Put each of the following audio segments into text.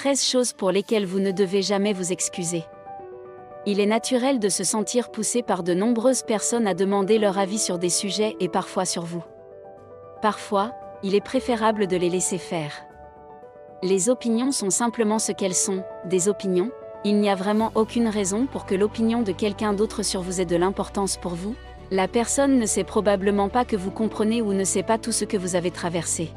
13 choses pour lesquelles vous ne devez jamais vous excuser. Il est naturel de se sentir poussé par de nombreuses personnes à demander leur avis sur des sujets et parfois sur vous. Parfois, il est préférable de les laisser faire. Les opinions sont simplement ce qu'elles sont, des opinions. Il n'y a vraiment aucune raison pour que l'opinion de quelqu'un d'autre sur vous ait de l'importance pour vous. La personne ne sait probablement pas que vous comprenez ou ne sait pas tout ce que vous avez traversé.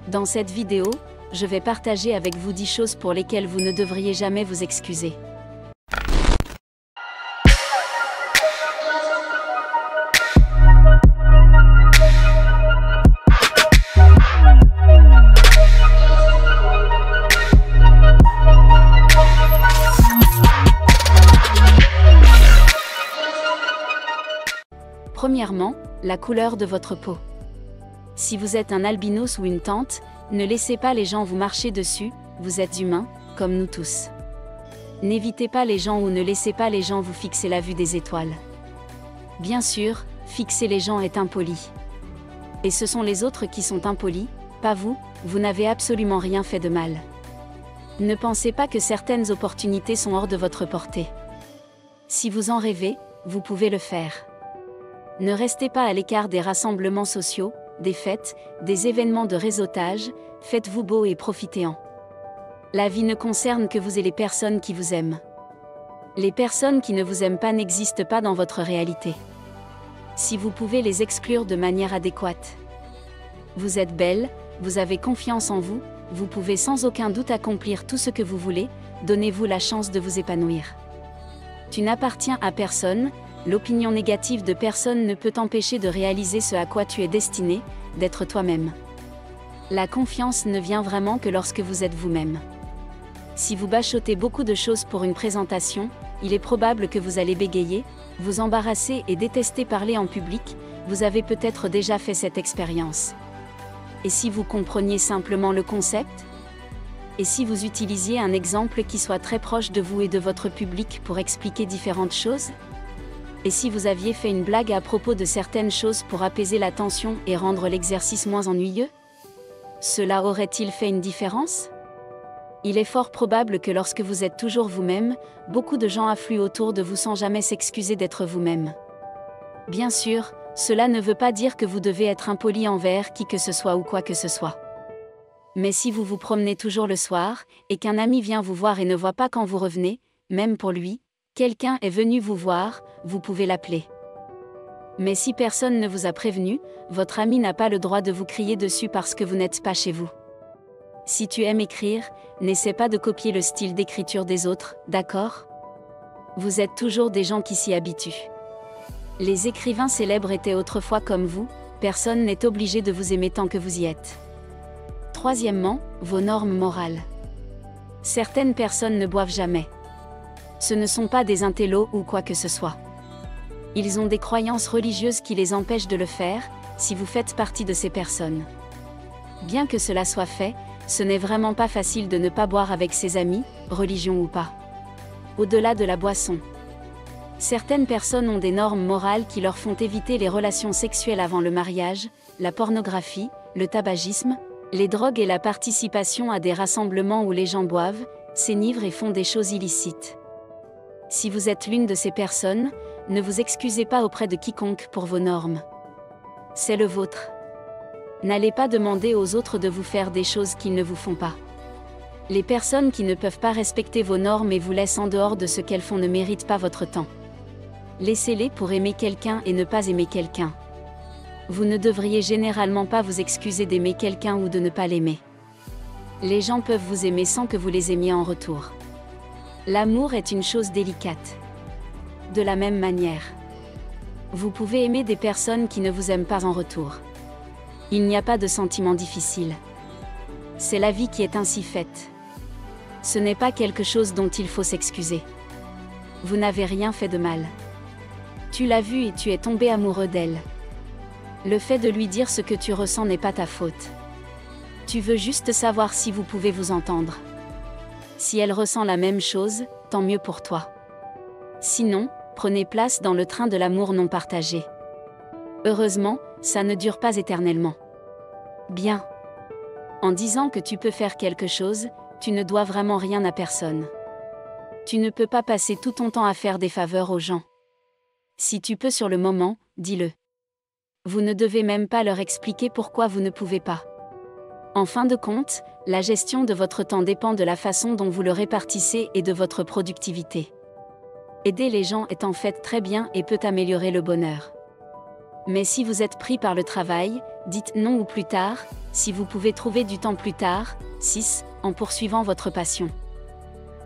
Dans cette vidéo, je vais partager avec vous 10 choses pour lesquelles vous ne devriez jamais vous excuser. Premièrement, la couleur de votre peau. Si vous êtes un albinos ou une tante, ne laissez pas les gens vous marcher dessus, vous êtes humain, comme nous tous. N'évitez pas les gens ou ne laissez pas les gens vous fixer la vue des étoiles. Bien sûr, fixer les gens est impoli. Et ce sont les autres qui sont impolis, pas vous, vous n'avez absolument rien fait de mal. Ne pensez pas que certaines opportunités sont hors de votre portée. Si vous en rêvez, vous pouvez le faire. Ne restez pas à l'écart des rassemblements sociaux, des fêtes, des événements de réseautage, faites-vous beau et profitez-en. La vie ne concerne que vous et les personnes qui vous aiment. Les personnes qui ne vous aiment pas n'existent pas dans votre réalité. Si vous pouvez les exclure de manière adéquate. Vous êtes belle, vous avez confiance en vous, vous pouvez sans aucun doute accomplir tout ce que vous voulez, donnez-vous la chance de vous épanouir. Tu n'appartiens à personne. L'opinion négative de personne ne peut t'empêcher de réaliser ce à quoi tu es destiné, d'être toi-même. La confiance ne vient vraiment que lorsque vous êtes vous-même. Si vous bachotez beaucoup de choses pour une présentation, il est probable que vous allez bégayer, vous embarrasser et détester parler en public, vous avez peut-être déjà fait cette expérience. Et si vous compreniez simplement le concept ? Et si vous utilisiez un exemple qui soit très proche de vous et de votre public pour expliquer différentes choses ? Et si vous aviez fait une blague à propos de certaines choses pour apaiser la tension et rendre l'exercice moins ennuyeux ? Cela aurait-il fait une différence ? Il est fort probable que lorsque vous êtes toujours vous-même, beaucoup de gens affluent autour de vous sans jamais s'excuser d'être vous-même. Bien sûr, cela ne veut pas dire que vous devez être impoli envers qui que ce soit ou quoi que ce soit. Mais si vous vous promenez toujours le soir, et qu'un ami vient vous voir et ne voit pas quand vous revenez, même pour lui, quelqu'un est venu vous voir, vous pouvez l'appeler. Mais si personne ne vous a prévenu, votre ami n'a pas le droit de vous crier dessus parce que vous n'êtes pas chez vous. Si tu aimes écrire, n'essaie pas de copier le style d'écriture des autres, d'accord ? Vous êtes toujours des gens qui s'y habituent. Les écrivains célèbres étaient autrefois comme vous, personne n'est obligé de vous aimer tant que vous y êtes. Troisièmement, vos normes morales. Certaines personnes ne boivent jamais. Ce ne sont pas des intellos ou quoi que ce soit. Ils ont des croyances religieuses qui les empêchent de le faire, si vous faites partie de ces personnes. Bien que cela soit fait, ce n'est vraiment pas facile de ne pas boire avec ses amis, religion ou pas. Au-delà de la boisson. Certaines personnes ont des normes morales qui leur font éviter les relations sexuelles avant le mariage, la pornographie, le tabagisme, les drogues et la participation à des rassemblements où les gens boivent, s'enivrent et font des choses illicites. Si vous êtes l'une de ces personnes, ne vous excusez pas auprès de quiconque pour vos normes. C'est le vôtre. N'allez pas demander aux autres de vous faire des choses qu'ils ne vous font pas. Les personnes qui ne peuvent pas respecter vos normes et vous laissent en dehors de ce qu'elles font ne méritent pas votre temps. Laissez-les pour aimer quelqu'un et ne pas aimer quelqu'un. Vous ne devriez généralement pas vous excuser d'aimer quelqu'un ou de ne pas l'aimer. Les gens peuvent vous aimer sans que vous les aimiez en retour. L'amour est une chose délicate. De la même manière, vous pouvez aimer des personnes qui ne vous aiment pas en retour. Il n'y a pas de sentiment difficile. C'est la vie qui est ainsi faite. Ce n'est pas quelque chose dont il faut s'excuser. Vous n'avez rien fait de mal. Tu l'as vue et tu es tombé amoureux d'elle. Le fait de lui dire ce que tu ressens n'est pas ta faute. Tu veux juste savoir si vous pouvez vous entendre. Si elle ressent la même chose, tant mieux pour toi. Sinon, prenez place dans le train de l'amour non partagé. Heureusement, ça ne dure pas éternellement. Bien. En disant que tu peux faire quelque chose, Tu ne dois vraiment rien à personne. Tu ne peux pas passer tout ton temps à faire des faveurs aux gens. Si tu peux sur le moment, dis-le. Vous ne devez même pas leur expliquer pourquoi vous ne pouvez pas. En fin de compte, la gestion de votre temps dépend de la façon dont vous le répartissez et de votre productivité. Aider les gens est en fait très bien et peut améliorer le bonheur. Mais si vous êtes pris par le travail, dites non ou plus tard, si vous pouvez trouver du temps plus tard. 6. En poursuivant votre passion.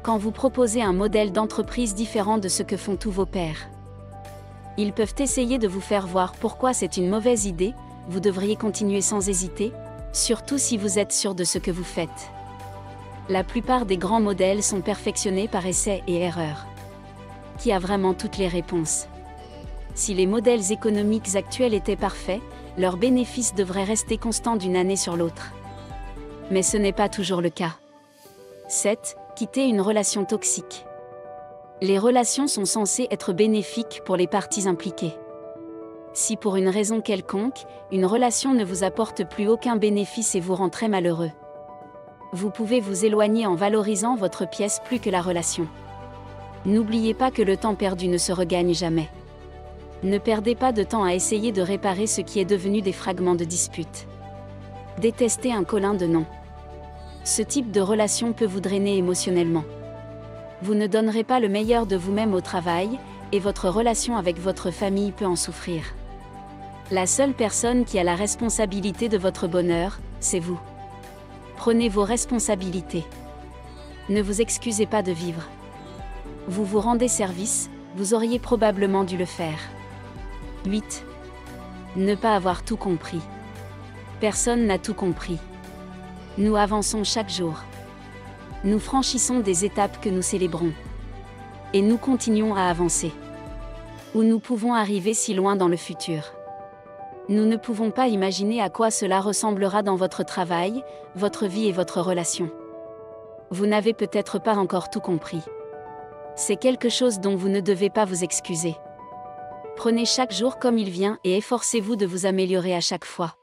Quand vous proposez un modèle d'entreprise différent de ce que font tous vos pairs, ils peuvent essayer de vous faire voir pourquoi c'est une mauvaise idée, vous devriez continuer sans hésiter, surtout si vous êtes sûr de ce que vous faites. La plupart des grands modèles sont perfectionnés par essai et erreur. Qui a vraiment toutes les réponses? Si les modèles économiques actuels étaient parfaits, leurs bénéfices devraient rester constants d'une année sur l'autre. Mais ce n'est pas toujours le cas. 7. Quitter une relation toxique. Les relations sont censées être bénéfiques pour les parties impliquées. Si pour une raison quelconque, une relation ne vous apporte plus aucun bénéfice et vous rend très malheureux, vous pouvez vous éloigner en valorisant votre pièce plus que la relation. N'oubliez pas que le temps perdu ne se regagne jamais. Ne perdez pas de temps à essayer de réparer ce qui est devenu des fragments de dispute. Détestez un câlin de non. Ce type de relation peut vous drainer émotionnellement. Vous ne donnerez pas le meilleur de vous-même au travail, et votre relation avec votre famille peut en souffrir. La seule personne qui a la responsabilité de votre bonheur, c'est vous. Prenez vos responsabilités. Ne vous excusez pas de vivre. Vous vous rendez service, vous auriez probablement dû le faire. 8. Ne pas avoir tout compris. Personne n'a tout compris. Nous avançons chaque jour. Nous franchissons des étapes que nous célébrons. Et nous continuons à avancer. Où nous pouvons arriver si loin dans le futur. Nous ne pouvons pas imaginer à quoi cela ressemblera dans votre travail, votre vie et votre relation. Vous n'avez peut-être pas encore tout compris. C'est quelque chose dont vous ne devez pas vous excuser. Prenez chaque jour comme il vient et efforcez-vous de vous améliorer à chaque fois.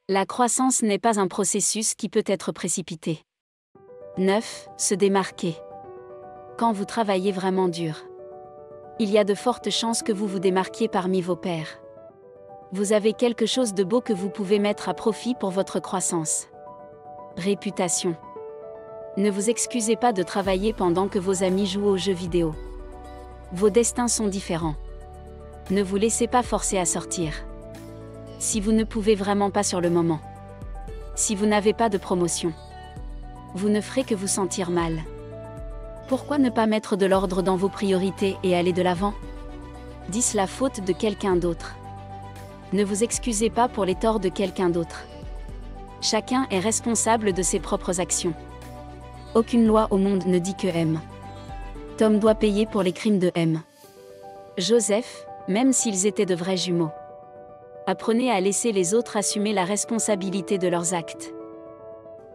La croissance n'est pas un processus qui peut être précipité. 9. Se démarquer. Quand vous travaillez vraiment dur, il y a de fortes chances que vous vous démarquiez parmi vos pairs. Vous avez quelque chose de beau que vous pouvez mettre à profit pour votre croissance. Réputation. Ne vous excusez pas de travailler pendant que vos amis jouent aux jeux vidéo. Vos destins sont différents. Ne vous laissez pas forcer à sortir. Si vous ne pouvez vraiment pas sur le moment. Si vous n'avez pas de promotion. Vous ne ferez que vous sentir mal. Pourquoi ne pas mettre de l'ordre dans vos priorités et aller de l'avant? 10. La faute de quelqu'un d'autre. Ne vous excusez pas pour les torts de quelqu'un d'autre. Chacun est responsable de ses propres actions. Aucune loi au monde ne dit que M. Tom doit payer pour les crimes de M. Joseph, même s'ils étaient de vrais jumeaux. Apprenez à laisser les autres assumer la responsabilité de leurs actes.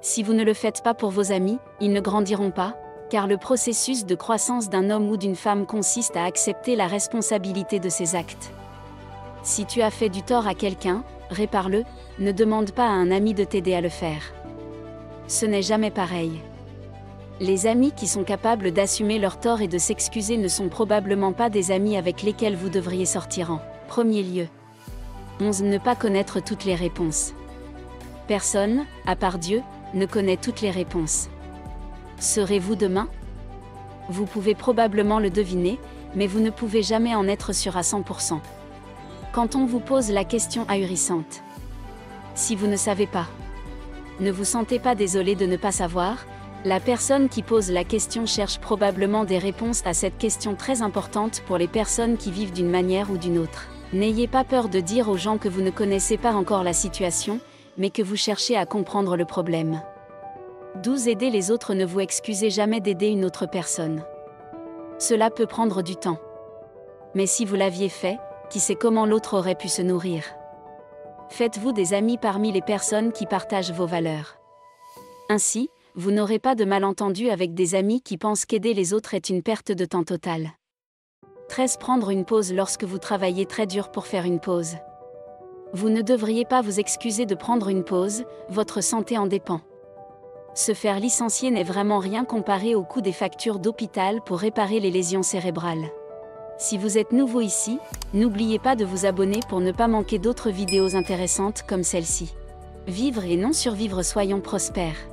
Si vous ne le faites pas pour vos amis, ils ne grandiront pas, car le processus de croissance d'un homme ou d'une femme consiste à accepter la responsabilité de ses actes. Si tu as fait du tort à quelqu'un, répare-le, ne demande pas à un ami de t'aider à le faire. Ce n'est jamais pareil. Les amis qui sont capables d'assumer leur tort et de s'excuser ne sont probablement pas des amis avec lesquels vous devriez sortir en premier lieu. 11. Ne pas connaître toutes les réponses. Personne, à part Dieu, ne connaît toutes les réponses. Serez-vous demain? Vous pouvez probablement le deviner, mais vous ne pouvez jamais en être sûr à 100%. Quand on vous pose la question ahurissante. Si vous ne savez pas. Ne vous sentez pas désolé de ne pas savoir, la personne qui pose la question cherche probablement des réponses à cette question très importante pour les personnes qui vivent d'une manière ou d'une autre. N'ayez pas peur de dire aux gens que vous ne connaissez pas encore la situation, mais que vous cherchez à comprendre le problème. 12. Aider les autres. Ne vous excusez jamais d'aider une autre personne. Cela peut prendre du temps. Mais si vous l'aviez fait, qui sait comment l'autre aurait pu se nourrir? Faites-vous des amis parmi les personnes qui partagent vos valeurs. Ainsi, vous n'aurez pas de malentendus avec des amis qui pensent qu'aider les autres est une perte de temps totale. 13. Prendre une pause lorsque vous travaillez très dur pour faire une pause. Vous ne devriez pas vous excuser de prendre une pause, votre santé en dépend. Se faire licencier n'est vraiment rien comparé au coût des factures d'hôpital pour réparer les lésions cérébrales. Si vous êtes nouveau ici, n'oubliez pas de vous abonner pour ne pas manquer d'autres vidéos intéressantes comme celle-ci. Vivre et non survivre, soyons prospères.